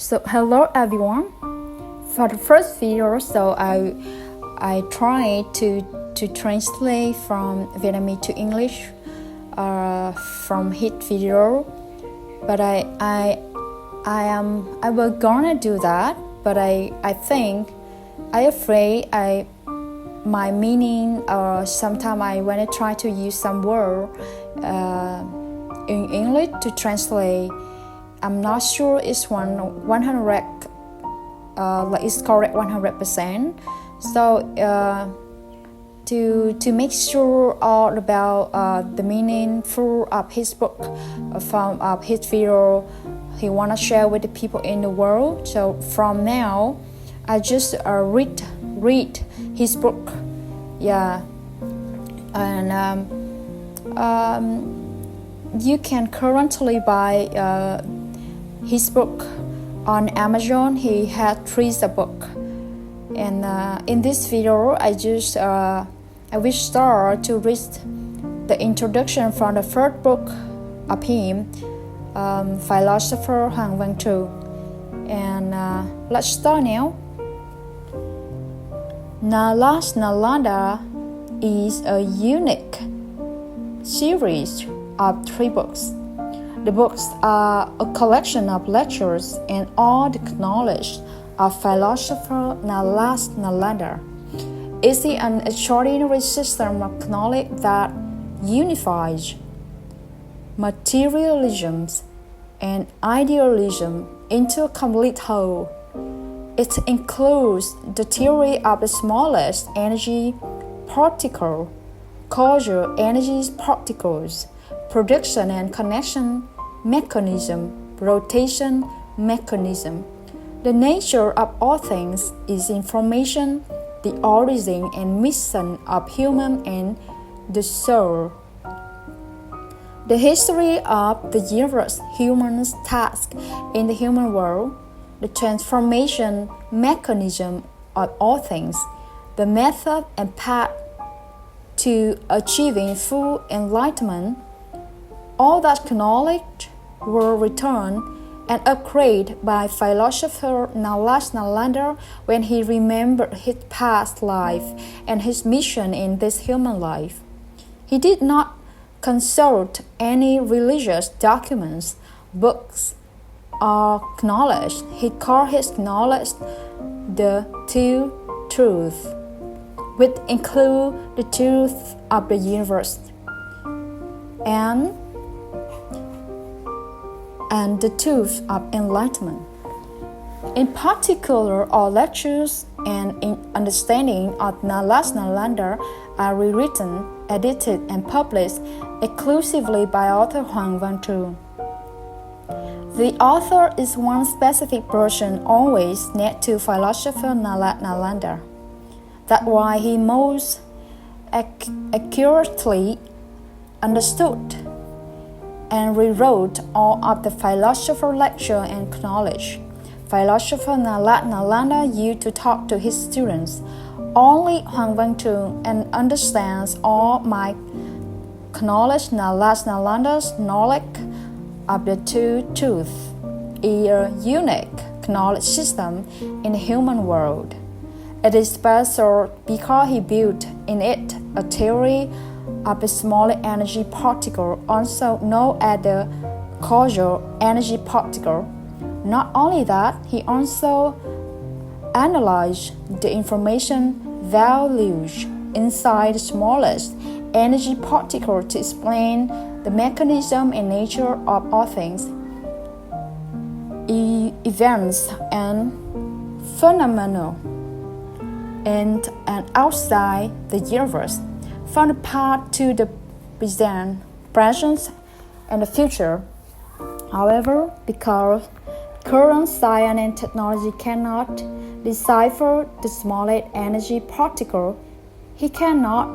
So hello everyone. For the first video, I tried to translate from Vietnamese to English from his video, but I was gonna do that, but I think I afraid my meaning or sometimes I when I try to use some word in English to translate, I'm not sure it's 100 it's correct 100%. So to make sure all about the meaningful of his book from his video he wanna share with the people in the world. So from now I just read his book, and you can currently buy his book on Amazon. He had 3 book, and in this video I will start to read the introduction from the first book of him, philosopher Hoang, and let's start now. Nalas Nalanda is a unique series of 3 books. The books are a collection of lectures and all the knowledge of philosopher Nalas Nalanda. It's an extraordinary system of knowledge that unifies materialism and idealism into a complete whole. It includes the theory of the smallest energy particle, causal energy particles, production and connection mechanism, rotation mechanism. The nature of all things is information, the origin and mission of human and the soul. The history of the universe, human's task in the human world, the transformation mechanism of all things, the method and path to achieving full enlightenment. All that knowledge were returned and upgraded by philosopher Nalas Nalanda when he remembered his past life and his mission in this human life. He did not consult any religious documents, books, or knowledge. He called his knowledge the two truths, which include the truth of the universe and the truth of enlightenment. In particular, all lectures and understanding of Nalas Nalanda are rewritten, edited, and published exclusively by author Hoang. The author is one specific person always next to philosopher Nalas Nalanda. That's why he most accurately understood and rewrote all of the philosopher lecture and knowledge. Philosopher Nalas Nalanda used to talk to his students. Only Hoang and understands all my knowledge. Nalas Nalanda's knowledge of the two truths is a unique knowledge system in the human world. It is special because he built in it a theory of a smaller energy particle, also known as the causal energy particle. Not only that, he also analyzed the information values inside the smallest energy particle to explain the mechanism and nature of all things, events and phenomena in and outside the universe, from the past to the present and the future. However, because current science and technology cannot decipher the smallest energy particle, he cannot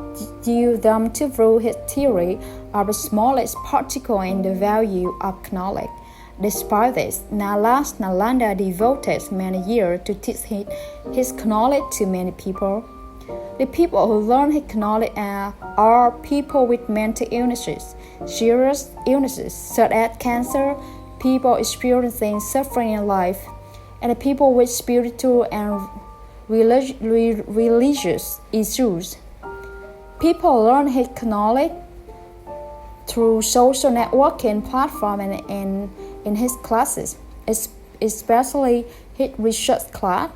use them to prove his theory of the smallest particle and the value of knowledge. Despite this, Nalas Nalanda devoted many years to teach his knowledge to many people. The people who learn his knowledge are people with mental illnesses, serious illnesses such as cancer, people experiencing suffering in life, and people with spiritual and religious issues. People learn his knowledge through social networking platforms and in his classes, especially his research class.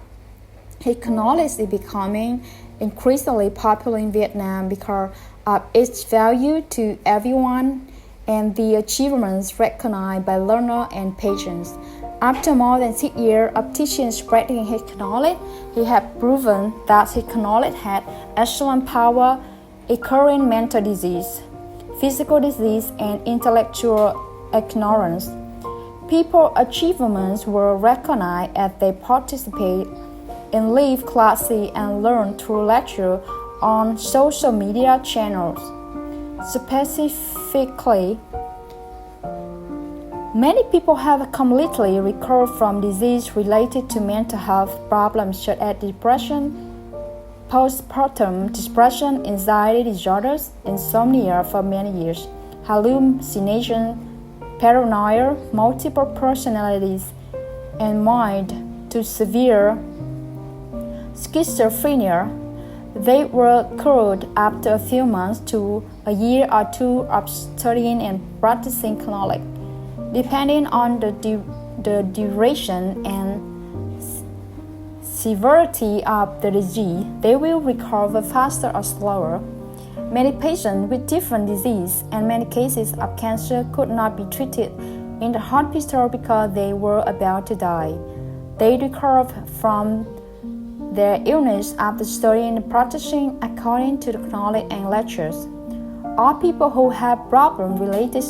His knowledge is becoming increasingly popular in Vietnam because of its value to everyone and the achievements recognized by learners and patients. After more than 6 years of teaching and spreading his knowledge, he had proven that his knowledge had excellent power in curing mental disease, physical disease, and intellectual ignorance. People's achievements were recognized as they participate in live classes and learn through lectures on social media channels. Specifically, many people have completely recovered from disease related to mental health problems such as depression, postpartum depression, anxiety disorders, insomnia for many years, hallucination, paranoia, multiple personalities, and mild to severe schizophrenia. They were cured after a few months to a year or two of studying and practicing knowledge. Depending on the duration and severity of the disease, they will recover faster or slower. Many patients with different diseases and many cases of cancer could not be treated in the hospital because they were about to die. They recovered from their illness after studying and practicing according to the knowledge and lectures. All people who have problems related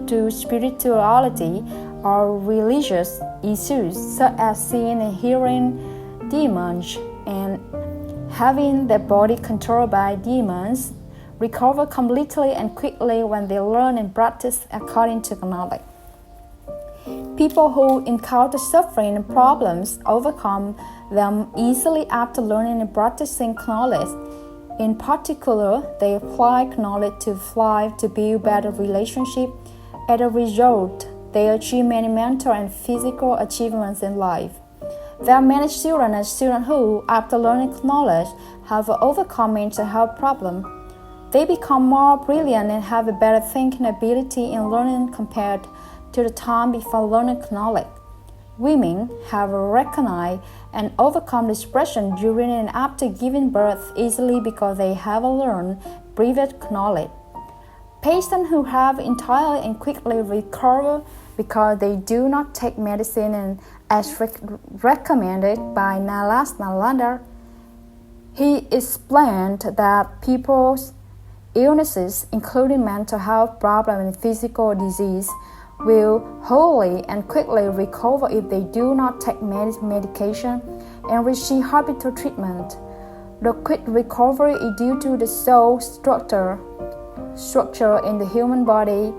to spirituality or religious issues, such as seeing and hearing demons and having their body controlled by demons, recover completely and quickly when they learn and practice according to the knowledge. People who encounter suffering and problems overcome them easily after learning and practicing knowledge. In particular, they apply knowledge to life to build better relationships. As a result, they achieve many mental and physical achievements in life. There are many children and students who, after learning knowledge, have overcome mental health problems. They become more brilliant and have a better thinking ability in learning compared to the time before learning knowledge. Women have recognized and overcome depression during and after giving birth easily because they have learned previous knowledge. Patients who have entirely and quickly recovered because they do not take medicine and as recommended by Nalas Nalanda. He explained that people's illnesses, including mental health problems and physical disease, will wholly and quickly recover if they do not take medication and receive hospital treatment. The quick recovery is due to the soul structure in the human body,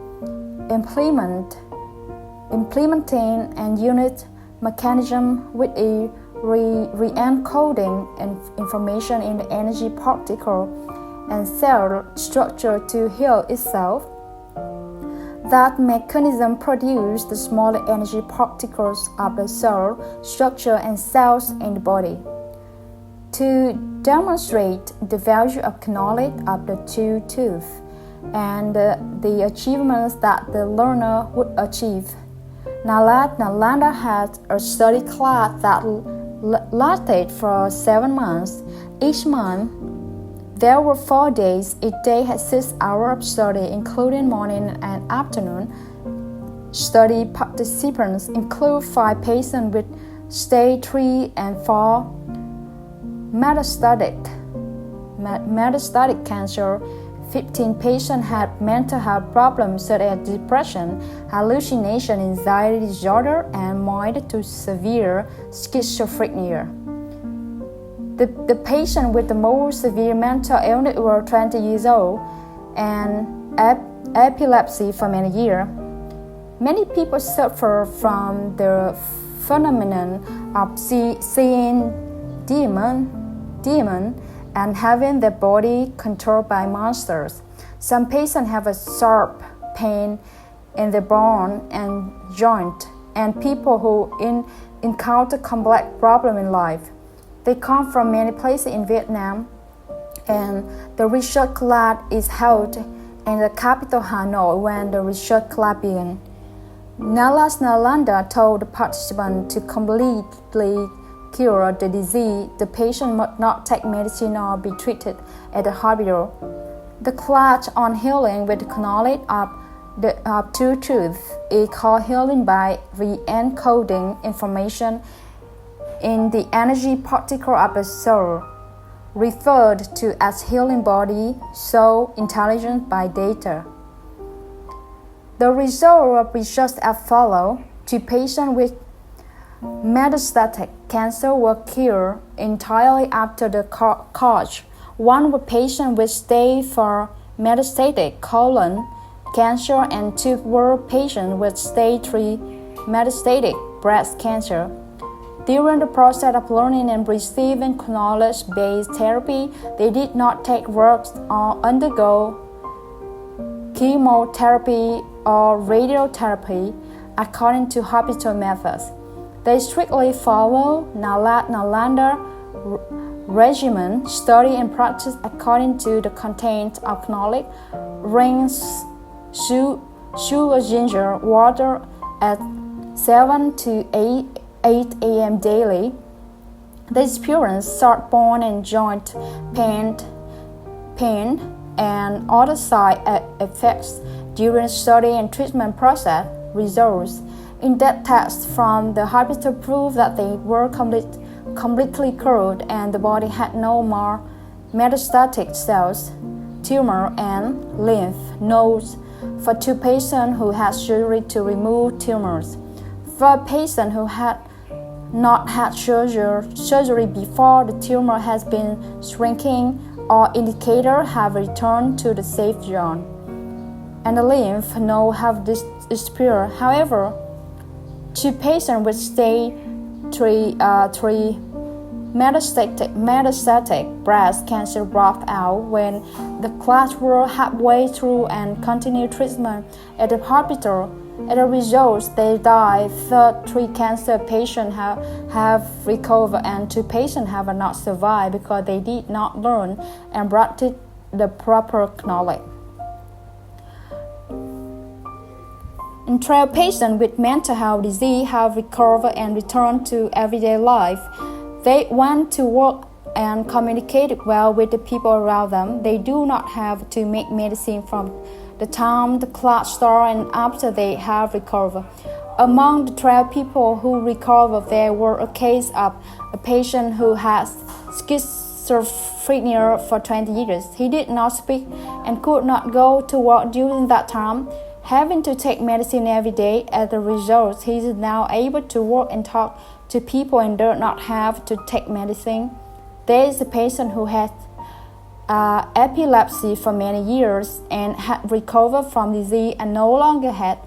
implementing and unit mechanism with a re-encoding information in the energy particle and cell structure to heal itself. That mechanism produces the smaller energy particles of the cell structure and cells in the body. To demonstrate the value of knowledge of the two truths and the achievements that the learner would achieve, Nalas Nalanda had a study class that lasted for 7 months. Each month, there were 4 days. Each day had 6 hours of study, including morning and afternoon. Study participants include 5 patients with stage 3 and 4 metastatic cancer. 15 patients had mental health problems such as depression, hallucination, anxiety disorder, and mild to severe schizophrenia. The patient with the most severe mental illness were 20 years old and epilepsy for many years. Many people suffer from the phenomenon of seeing demon and having their body controlled by monsters. Some patients have a sharp pain in the bone and joint, and people who encounter complex problems in life. They come from many places in Vietnam, and the research class is held in the capital Hanoi when the research class began. Nalas Nalanda told the participants to completely cure the disease, the patient must not take medicine or be treated at the hospital. The class on healing with the knowledge of the Ep2 truth is called healing by re-encoding information in the energy particle of the soul, referred to as healing body, soul, intelligence by data. The result of research as follows: 2 patients with metastatic cancer were cured entirely after the course. 1 patient with stage 4 metastatic colon cancer, and 2 were patients with stage 3 metastatic breast cancer. During the process of learning and receiving knowledge-based therapy, they did not take drugs or undergo chemotherapy or radiotherapy according to hospital methods. They strictly follow Nalas Nalanda regimen, study and practice according to the content of knowledge, rinse sugar ginger water at 7 to 8 a.m. daily. They experience sore bone and joint pain and other side effects during study and treatment process. Results in-depth tests from the hospital proved that they were completely cured and the body had no more metastatic cells, tumor, and lymph nodes for 2 patients who had surgery to remove tumors. For a patient who had not had surgery before, the tumor has been shrinking or indicators have returned to the safe zone, and the lymph nodes have disappeared. However, 2 patients with stage 3 metastatic breast cancer dropped out when the class were halfway through and continued treatment at the hospital. As a result, they died. 3 cancer patients have recovered, and 2 patients have not survived because they did not learn and practice the proper knowledge. And 12 patients with mental health disease have recovered and returned to everyday life. They went to work and communicated well with the people around them. They do not have to make medicine from the time the class started and after they have recovered. Among the 12 people who recovered, there were a case of a patient who had schizophrenia for 20 years. He did not speak and could not go to work during that time, having to take medicine every day. As a result, he is now able to work and talk to people and does not have to take medicine. There is a patient who had epilepsy for many years and had recovered from disease and no longer had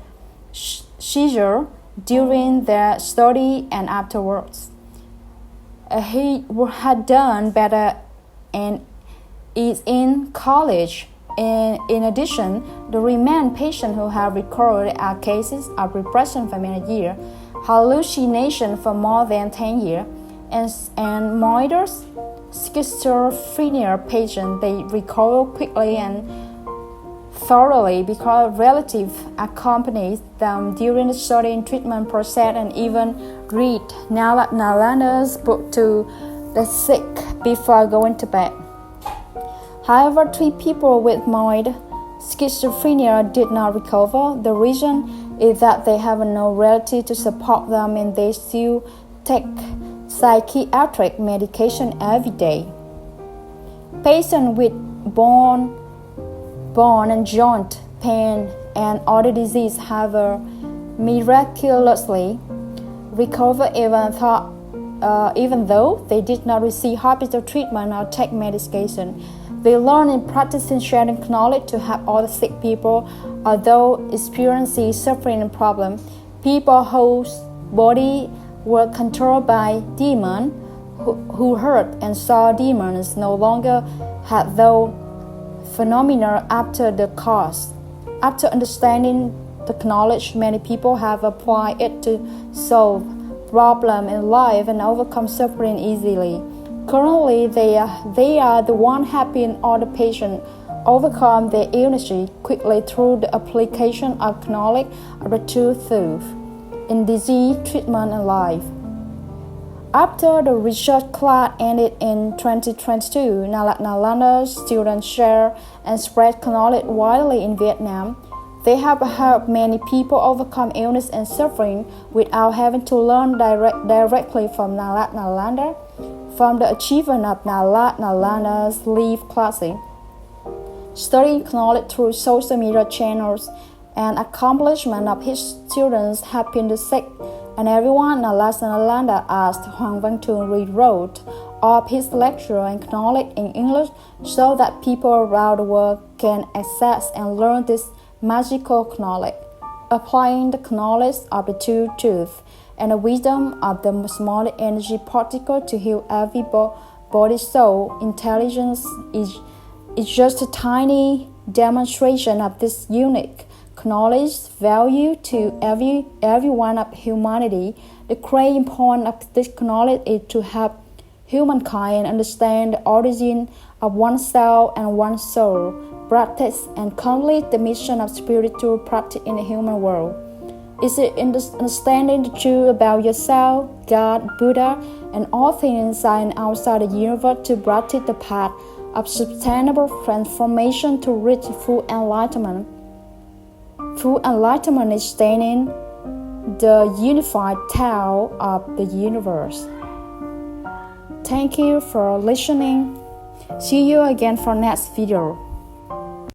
seizure during their study and afterwards. He had done better and is in college. In addition, the remaining patients who have recovered are cases of repression for many years, hallucination for more than 10 years, and minor schizophrenia patients. They recover quickly and thoroughly because relatives accompanied them during the study and treatment process and even read Nalas Nalanda's book to the sick before going to bed. However, 3 people with mild schizophrenia did not recover. The reason is that they have no relative to support them and they still take psychiatric medication every day. Patients with bone and joint pain and other disease have miraculously recovered even though they did not receive hospital treatment or take medication. They learn and practice in sharing knowledge to help other sick people, although experiencing suffering and problems. People whose body were controlled by demons who heard and saw demons no longer had those phenomena after the cause. After understanding the knowledge, many people have applied it to solve problem in life and overcome suffering easily. Currently, they are the one helping other patients overcome their illness quickly through the application of knowledge of the truth in disease treatment and life. After the research class ended in 2022, Nalas Nalanda students share and spread knowledge widely in Vietnam. They have helped many people overcome illness and suffering without having to learn directly from Nalas Nalanda. From the achievement of Nalas Nalanda's live classic, studying knowledge through social media channels, and accomplishment of his students helping the sick and everyone, Nalas Nalanda asked Hoang to rewrote of his lecture and knowledge in English so that people around the world can access and learn this magical knowledge, applying the knowledge of the two truths and the wisdom of the small energy particle to heal every body. Soul intelligence is just a tiny demonstration of this unique knowledge value to everyone of humanity. The great point of this knowledge is to help humankind understand the origin of oneself and one's soul, practice and complete the mission of spiritual practice in the human world. Is it understanding the truth about yourself, God, Buddha, and all things inside and outside the universe to practice the path of sustainable transformation to reach full enlightenment. Full enlightenment is staying in the unified Tao of the universe. Thank you for listening. See you again for next video.